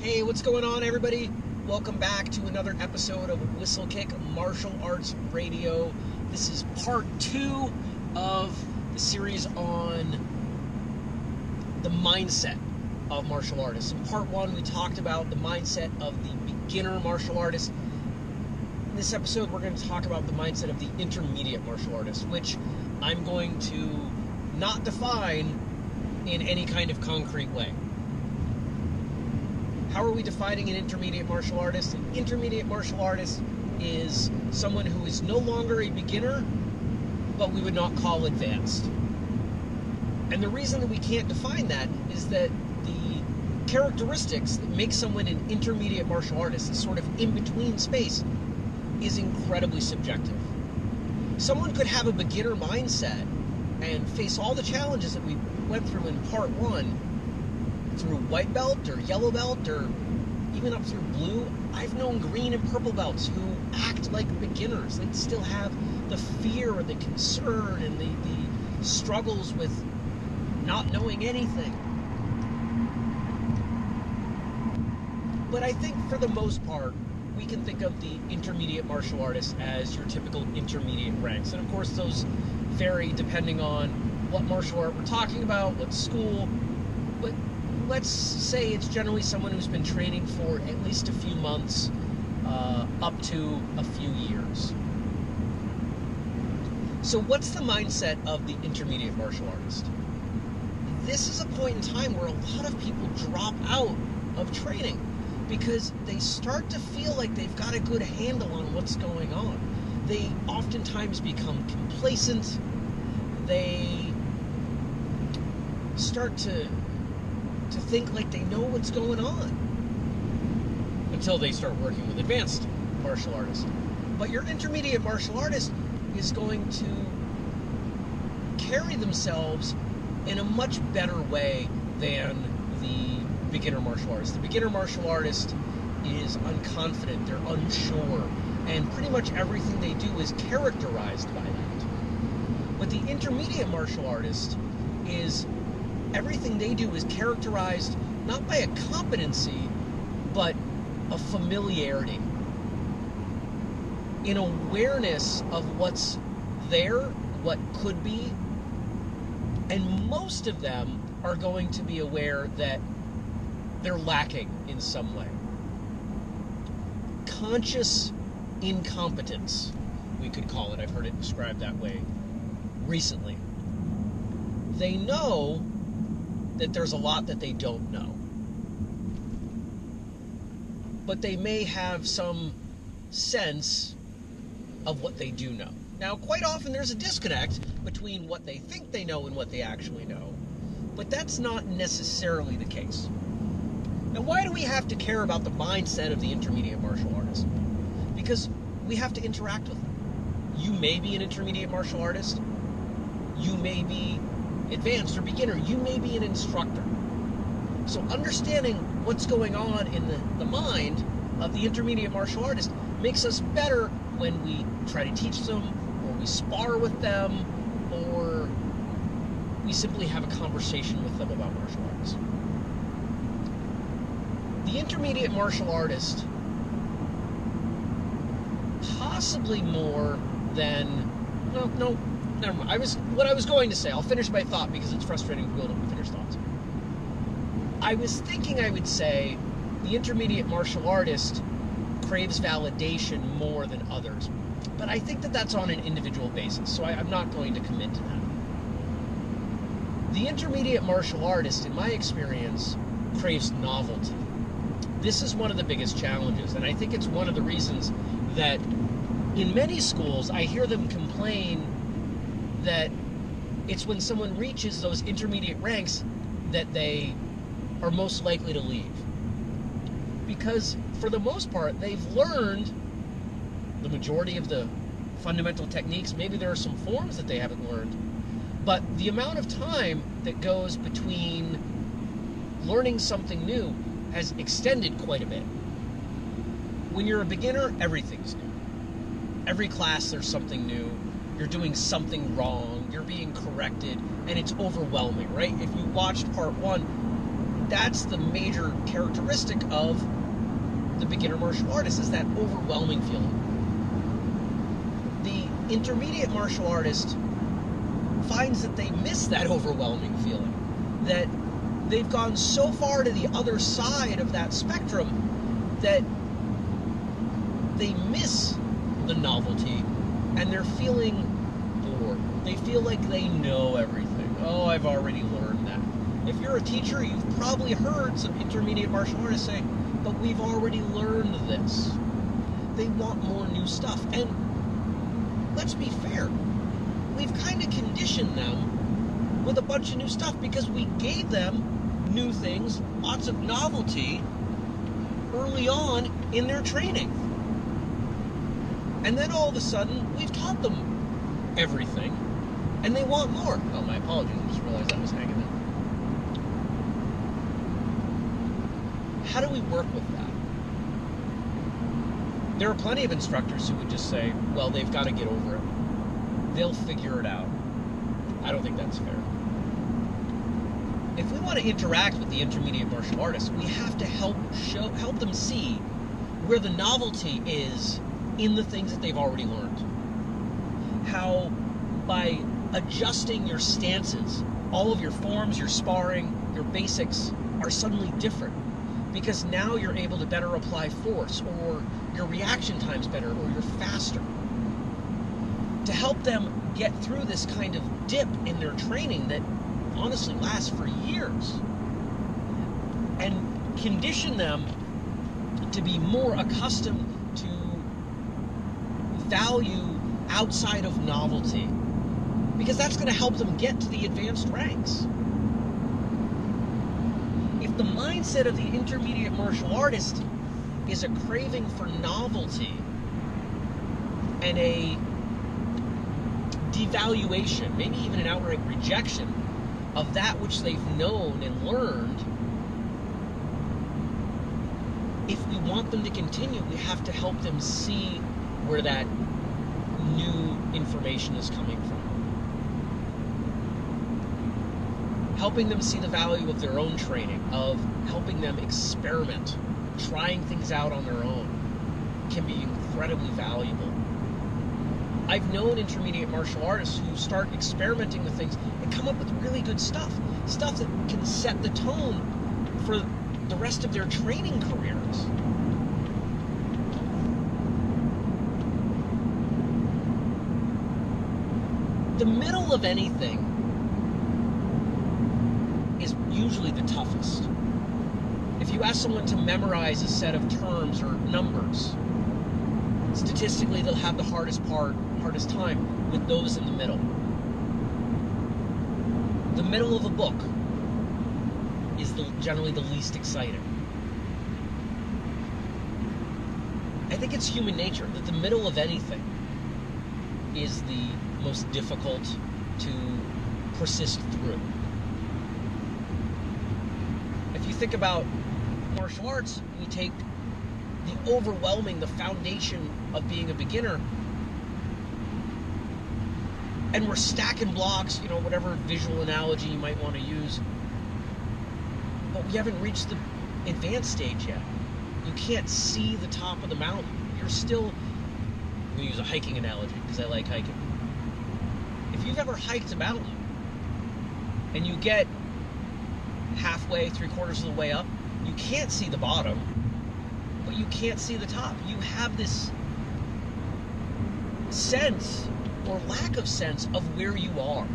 Hey, what's going on, everybody? Welcome back to another episode of Whistlekick Martial Arts Radio. This is part 2 of the series on the mindset of martial artists. In part 1, we talked about the mindset of the beginner martial artist. In this episode, we're going to talk about the mindset of the intermediate martial artist, which I'm going to not define in any kind of concrete way. How are we defining an intermediate martial artist? An intermediate martial artist is someone who is no longer a beginner, but we would not call advanced. And the reason that we can't define that is that the characteristics that make someone an intermediate martial artist, this sort of in-between space, is incredibly subjective. Someone could have a beginner mindset and face all the challenges that we went through in part 1 through white belt or yellow belt or even up through blue. I've known green and purple belts who act like beginners. They still have the fear and the concern and the struggles with not knowing anything. But I think for the most part, we can think of the intermediate martial artist as your typical intermediate ranks. And of course, those vary depending on what martial art we're talking about, what school, but let's say it's generally someone who's been training for at least a few months, up to a few years. So what's the mindset of the intermediate martial artist? This is a point in time where a lot of people drop out of training because they start to feel like they've got a good handle on what's going on. They oftentimes become complacent. They start to think like they know what's going on until they start working with advanced martial artists. But your intermediate martial artist is going to carry themselves in a much better way than the beginner martial artist. The beginner martial artist is unconfident, they're unsure, and pretty much everything they do is characterized by that. But the intermediate martial artist is everything they do is characterized not by a competency, but a familiarity, an awareness of what's there, what could be, and most of them are going to be aware that they're lacking in some way. Conscious incompetence, we could call it. I've heard it described that way recently. They know that there's a lot that they don't know. But they may have some sense of what they do know. Now, quite often there's a disconnect between what they think they know and what they actually know. But that's not necessarily the case. Now, why do we have to care about the mindset of the intermediate martial artist? Because we have to interact with them. You may be an intermediate martial artist. You may be advanced or beginner. You may be an instructor. So understanding what's going on in the mind of the intermediate martial artist makes us better when we try to teach them, or we spar with them, or we simply have a conversation with them about martial arts. The intermediate martial artist, possibly more than, no, never mind. What I was going to say, I'll finish my thought because it's frustrating to be able to finish thoughts. I was thinking I would say the intermediate martial artist craves validation more than others, but I think that that's on an individual basis, so I'm not going to commit to that. The intermediate martial artist, in my experience, craves novelty. This is one of the biggest challenges, and I think it's one of the reasons that in many schools I hear them complain that it's when someone reaches those intermediate ranks that they are most likely to leave. Because for the most part, they've learned the majority of the fundamental techniques. Maybe there are some forms that they haven't learned. But the amount of time that goes between learning something new has extended quite a bit. When you're a beginner, everything's new. Every class there's something new. You're doing something wrong. You're being corrected. And it's overwhelming, right? If you watched part 1, that's the major characteristic of the beginner martial artist, is that overwhelming feeling. The intermediate martial artist finds that they miss that overwhelming feeling, that they've gone so far to the other side of that spectrum that they miss the novelty, and they're feeling bored. They feel like they know everything. Oh, I've already learned that. If you're a teacher, you've probably heard some intermediate martial artists say, but we've already learned this. They want more new stuff. And let's be fair, we've kind of conditioned them with a bunch of new stuff because we gave them new things, lots of novelty early on in their training. And then all of a sudden, we've taught them everything, and they want more. Oh, my apologies, I just realized that was hanging there. How do we work with that? There are plenty of instructors who would just say, well, they've got to get over it. They'll figure it out. I don't think that's fair. If we want to interact with the intermediate martial artists, we have to help them see where the novelty is in the things that they've already learned. How by adjusting your stances, all of your forms, your sparring, your basics are suddenly different. Because now you're able to better apply force, or your reaction time's better, or you're faster. To help them get through this kind of dip in their training that honestly lasts for years, and condition them to be more accustomed to value outside of novelty, because that's going to help them get to the advanced ranks. If the mindset of the intermediate martial artist is a craving for novelty and a devaluation, maybe even an outright rejection of that which they've known and learned, if we want them to continue, we have to help them see where that new information is coming from. Helping them see the value of their own training, of helping them experiment, trying things out on their own, can be incredibly valuable. I've known intermediate martial artists who start experimenting with things and come up with really good stuff that can set the tone for the rest of their training careers. The middle of anything is usually the toughest. If you ask someone to memorize a set of terms or numbers, statistically they'll have the hardest time with those in the middle. The middle of a book is generally the least exciting. I think it's human nature that the middle of anything is the most difficult to persist through. If you think about martial arts, we take the foundation of being a beginner, and we're stacking blocks, whatever visual analogy you might want to use, but we haven't reached the advanced stage yet. You can't see the top of the mountain. You're still, I'm going to use a hiking analogy because I like hiking. If you've ever hiked a mountain and you get halfway, 3/4 of the way up, you can't see the bottom, but you can't see the top. You have this sense or lack of sense of where you are.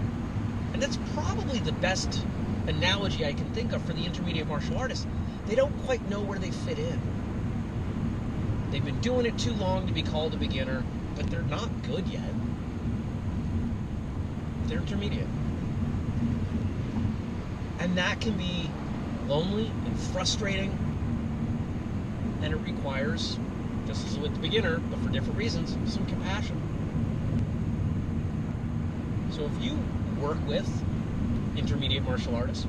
And that's probably the best analogy I can think of for the intermediate martial artist. They don't quite know where they fit in. They've been doing it too long to be called a beginner, but they're not good yet. They're intermediate. And that can be lonely and frustrating, and it requires, just as with the beginner, but for different reasons, some compassion. So if you work with intermediate martial artists,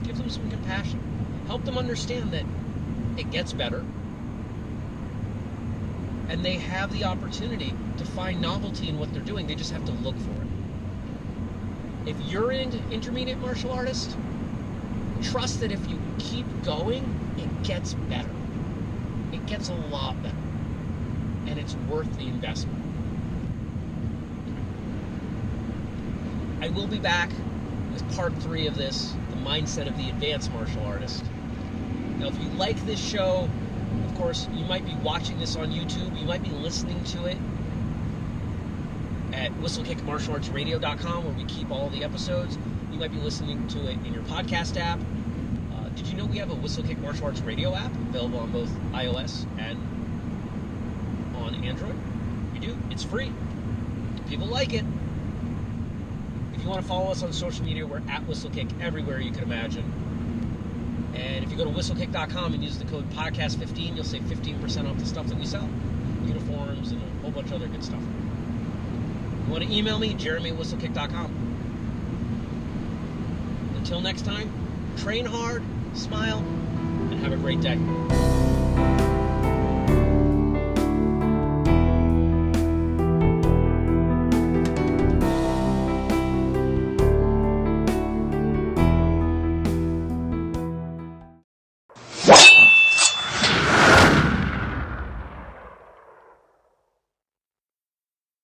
give them some compassion. Help them understand that it gets better, and they have the opportunity to find novelty in what they're doing. They just have to look for it. If you're an intermediate martial artist, trust that if you keep going, it gets better. It gets a lot better. And it's worth the investment. I will be back with part 3 of this, the mindset of the advanced martial artist. Now, if you like this show, of course, you might be watching this on YouTube. You might be listening to it at whistlekickmartialartsradio.com, where we keep all the episodes. You might be listening to it in your podcast app. Did you know we have a Whistlekick Martial Arts Radio app available on both iOS and on Android? We do. It's free. People like it. If you want to follow us on social media, we're at Whistlekick everywhere you can imagine. And if you go to whistlekick.com and use the code podcast15, you'll save 15% off the stuff that we sell. Uniforms and a whole bunch of other good stuff. If you want to email me, jeremy@whistlekick.com. Until next time, train hard, smile, and have a great day.